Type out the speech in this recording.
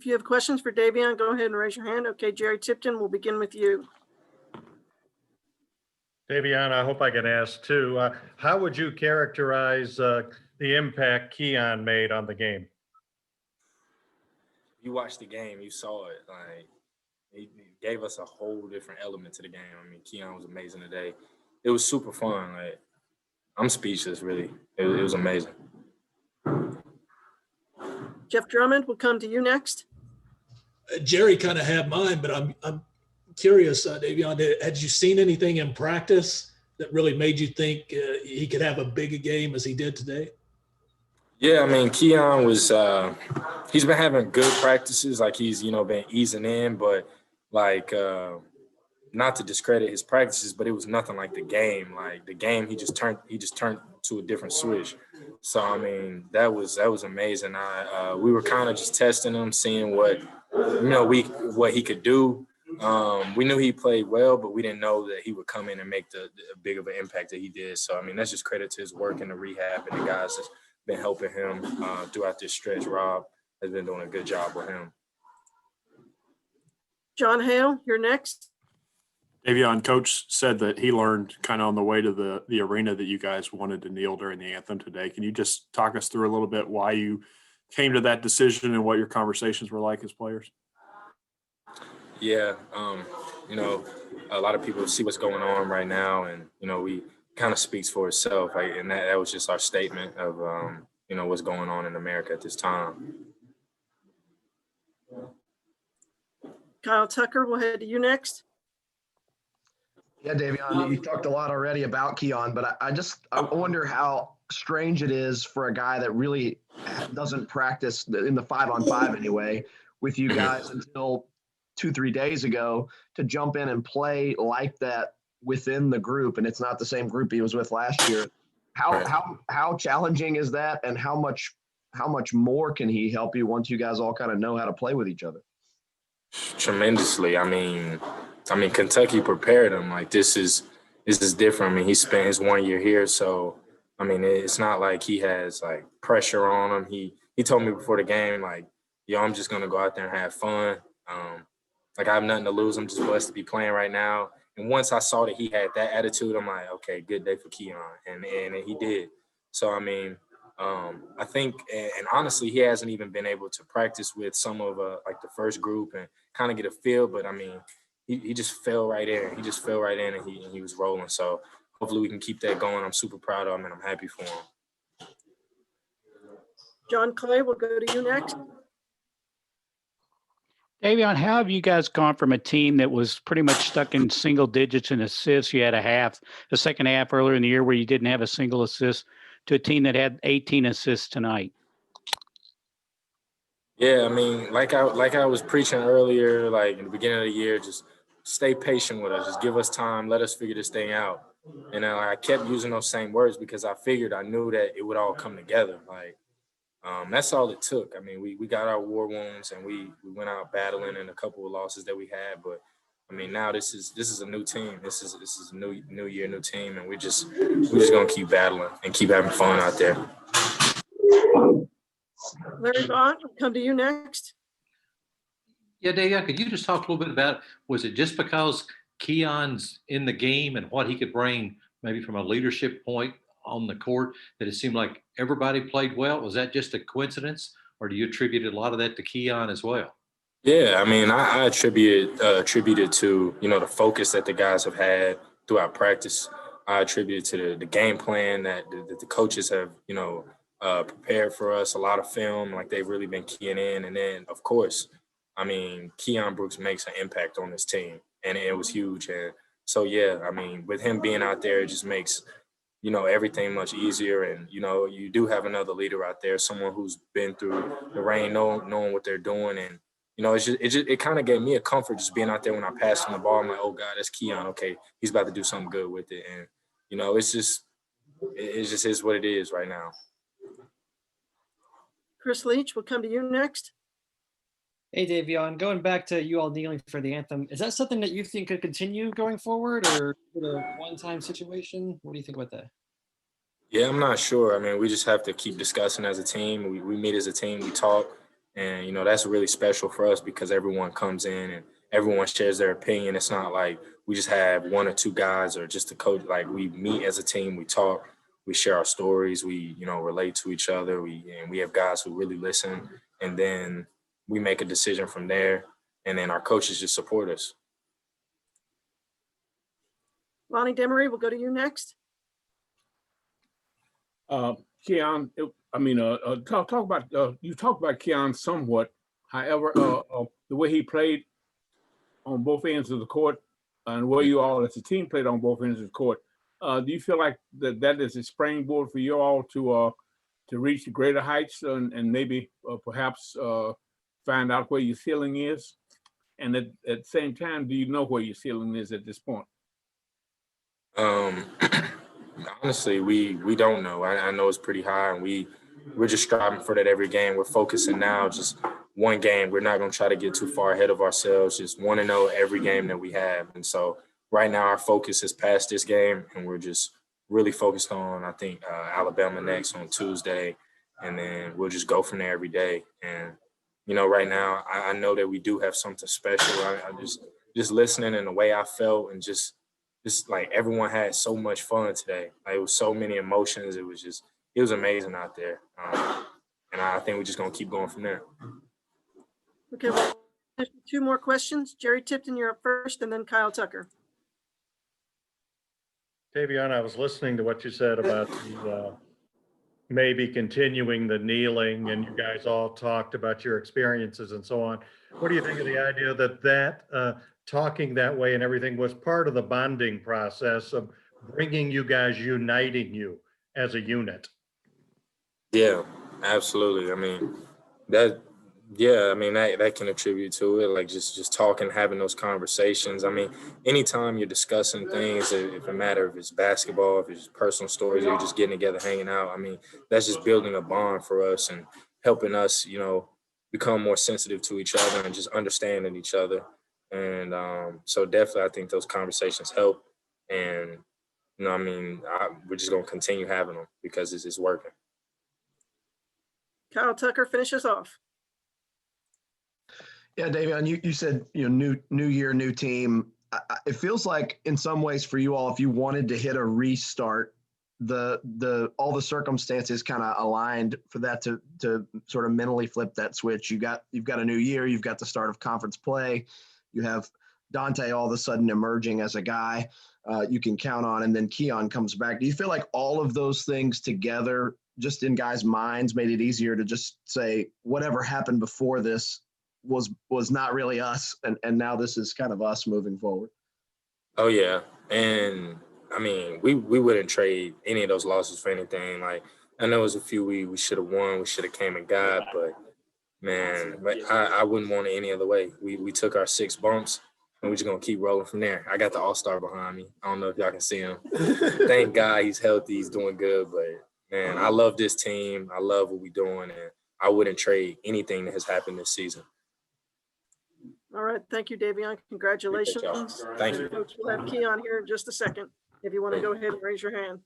If you have questions for Davion, go ahead and raise your hand. Okay, Jerry Tipton, we'll begin with you. Davion, I hope I can ask too. How would you characterize the impact Keon made on the game? You watched the game, you saw it. Like, he gave us a whole different element to the game. I mean, Keon was amazing today. It was super fun. Like, I'm speechless, really. It was amazing. Jeff Drummond will come to you next. Jerry kind of had mine, but I'm curious, Davion, had you seen anything in practice that really made you think he could have a big a game as he did today? Yeah, I mean, Keon was he's been having good practices. Like, he's, been easing in, but like, not to discredit his practices, but it was nothing like the game. Like, the game, he just turned to a different switch. So I mean, that was amazing. We were kind of just testing him, seeing what he could do. We knew he played well, but we didn't know that he would come in and make the big of an impact that he did. So I mean, that's just credit to his work in the rehab and the guys that's been helping him throughout this stretch. Rob has been doing a good job with him. John Hale, you're next. Davion, Coach said that he learned kind of on the way to the arena that you guys wanted to kneel during the anthem today. Can you just talk us through a little bit why you came to that decision and what your conversations were like as players? Yeah, a lot of people see what's going on right now, and we kind of speaks for itself. And that was just our statement of what's going on in America at this time. Kyle Tucker, we'll head to you next. Yeah, Davion, you talked a lot already about Keon, but I wonder how strange it is for a guy that really doesn't practice in the 5-on-5 anyway with you guys until 2-3 days ago to jump in and play like that within the group. And it's not the same group he was with last year. How challenging is that? And how much more can he help you once you guys all kind of know how to play with each other? Tremendously. I mean, Kentucky prepared him. Like, this is different. I mean, he spent his 1 year here, so I mean, it's not like he has like pressure on him. He told me before the game, like, yo, I'm just gonna go out there and have fun. Like, I have nothing to lose. I'm just blessed to be playing right now. And once I saw that he had that attitude, I'm like, okay, good day for Keon, and he did. So I mean, I think, and honestly, he hasn't even been able to practice with some of like the first group and kind of get a feel. But I mean, he just fell right in. He just fell right in, and he was rolling. So hopefully we can keep that going. I'm super proud of him, and I'm happy for him. John Clay, we'll go to you next. Davion, how have you guys gone from a team that was pretty much stuck in single digits in assists? You had a second half earlier in the year where you didn't have a single assist, to a team that had 18 assists tonight. Yeah, I mean, like I was preaching earlier, like in the beginning of the year, just stay patient with us. Just give us time. Let us figure this thing out. And I kept using those same words because I knew that it would all come together. Like, that's all it took. I mean, we got our war wounds and we went out battling in a couple of losses that we had. But I mean, now this is a new team. This is a new year, new team, and we're just gonna keep battling and keep having fun out there. Larry Vaughn, we'll come to you next. Yeah, Davion, could you just talk a little bit about, was it just because Keon's in the game and what he could bring maybe from a leadership point on the court that it seemed like everybody played well? Was that just a coincidence, or do you attribute a lot of that to Keon as well? Yeah, I mean, I attribute it to, the focus that the guys have had throughout practice. I attribute it to the game plan that the coaches have, prepared for us, a lot of film, like they've really been keying in. And then, of course, I mean, Keon Brooks makes an impact on this team, and it was huge. And so, yeah, I mean, with him being out there, it just makes, everything much easier. And, you do have another leader out there, someone who's been through the rain, knowing what they're doing. And, it kind of gave me a comfort just being out there when I passed him the ball. I'm like, oh, God, that's Keon. Okay, he's about to do something good with it. And, it just is what it is right now. Chris Leach, we'll come to you next. Hey, Davion, going back to you all kneeling for the anthem, is that something that you think could continue going forward, or a one-time situation? What do you think about that? Yeah, I'm not sure. I mean, we just have to keep discussing as a team. We meet as a team, we talk. And, you know, that's really special for us because everyone comes in and everyone shares their opinion. It's not like we just have one or two guys or just a coach. Like, we meet as a team, we talk, we share our stories, we, you know, relate to each other. We have guys who really listen, and then we make a decision from there. And then our coaches just support us. Lonnie Demery, we'll go to you next. Keon, talk about you talked about Keon somewhat. However, the way he played on both ends of the court, and where you all as a team played on both ends of the court, do you feel like that is a springboard for you all to reach greater heights and maybe perhaps find out where your ceiling is? And at the same time, do you know where your ceiling is at this point? Honestly, we don't know. I know it's pretty high, and we're just striving for that every game. We're focusing now just one game. We're not going to try to get too far ahead of ourselves. Just want to know every game that we have. And so right now our focus is past this game, and we're just really focused on, I think, Alabama next on Tuesday, and then we'll just go from there every day. And, you know, right now I know that we do have something special. I just listening and the way I felt, and just like everyone had so much fun today. Like, it was so many emotions. It was amazing out there. And I think we're just going to keep going from there. Okay, well, there's 2 more questions. Jerry Tipton, you're up first, and then Kyle Tucker. Davion, I was listening to what you said about the, maybe continuing the kneeling, and you guys all talked about your experiences and so on. What do you think of the idea that talking that way and everything was part of the bonding process of bringing you guys, uniting you as a unit? Yeah, absolutely. I mean, that can attribute to it. Like, just talking, having those conversations. I mean, anytime you're discussing things, if it matter if it's basketball, if it's personal stories, or you're just getting together, hanging out, I mean, that's just building a bond for us and helping us, you know, become more sensitive to each other and just understanding each other. And so definitely I think those conversations help. And, you know, I mean, we're just going to continue having them because it's working. Kyle Tucker, finish us off. Yeah, Davion, you said, you know, new year, new team. It feels like in some ways for you all, if you wanted to hit a restart, all the circumstances kind of aligned for that to sort of mentally flip that switch. You've got a new year, you've got the start of conference play, you have Dante all of a sudden emerging as a guy you can count on, and then Keon comes back. Do you feel like all of those things together, just in guys' minds, made it easier to just say whatever happened before this was not really us, and now this is kind of us moving forward? Oh yeah, and I mean, we wouldn't trade any of those losses for anything. Like, I know it was a few we should have won, we should have came and got, but man, I wouldn't want it any other way. We took our 6 bumps, and we're just gonna keep rolling from there. I got the All-Star behind me. I don't know if y'all can see him. Thank God he's healthy, he's doing good, but man, I love this team. I love what we're doing, and I wouldn't trade anything that has happened this season. All right. Thank you, Davion. Congratulations. Thank you. Folks, we'll have Keon here in just a second if you want to go ahead and raise your hand.